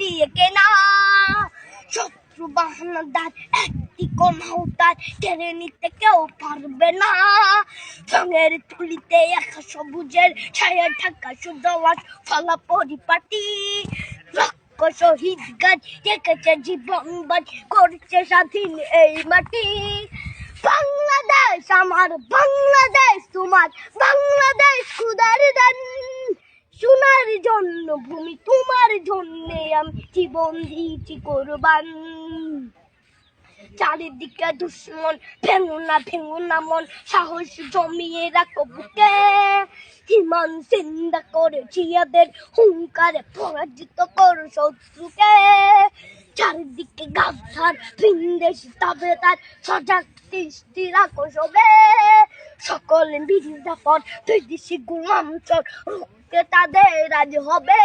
দিয়ে কেনা। শত্রু বাহানাদার একটি কমাউতার কেড়ে নিতে কেউ পারবে না। রঙের তুলিতে একা সবুজের ছায়া ঢাকা সুদলাস ফলা পরিপাটি। শহীদ গাছ রেখেছে জীবন বাজ করছে স্বাধীন এই মাটি। বাংলাদেশ আমার, বাংলাদেশ তোমার, বাংলাদেশ খুদার দান। সোনার জন্য ভূমি তোমার জন্যে আমি জীবন দিয়েছি কোরবান। চারিদিকে দুশ্মন, ভেঙো না মন, সাহস জমিয়ে রাখো বুকে। হিমান চিন্তা করে জিয়াদের হুঙ্কারে পরাজিত করো শত্রুকে। চারিদিকে গাদ্দার ভিনদেশি তাবেদার, সজাগ দৃষ্টি রাখো সবে। সকলে মির্জাফর বিদেশি গোলাম চোর রুখতে তাদের আজ হবে।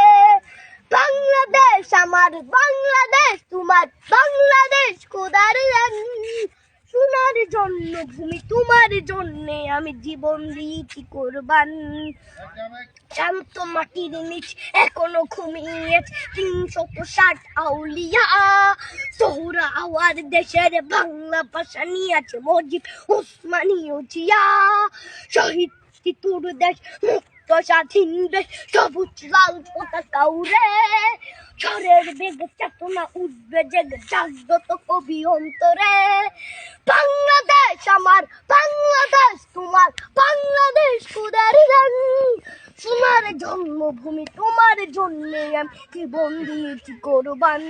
বাংলাদেশ আমার, বাংলাদেশ তোমার, বাংলাদেশ খোদার দান। সোনার জন্য ভূমি তোমার জন্যে আমি জীবন দিয়েছি কোরবান। শান্ত মাটির নিচ এখনো ঘুমিয়ে ৩৬০ আউলিয়া। সোহরা আওয়ার দেশের বাংলা ভাষা নিয়েছে মজিদ ওসমানীয় জিয়া। শহীদ তিতুর দেশ, মুক্ত স্বাধীন দেশ, সবুজ লাল পতাকা উড়ে। ঝড়ের বেগে চেতনা উঠবে জেগে জাগ্রত কবি অন্তরে। বাংলাদেশ আমার, বাংলাদেশ তোমার, বাংলাদেশ খোদার দান। সোনার জন্মভূমি তোমার জন্যে আমি জীবন দিয়েছি কোরবান।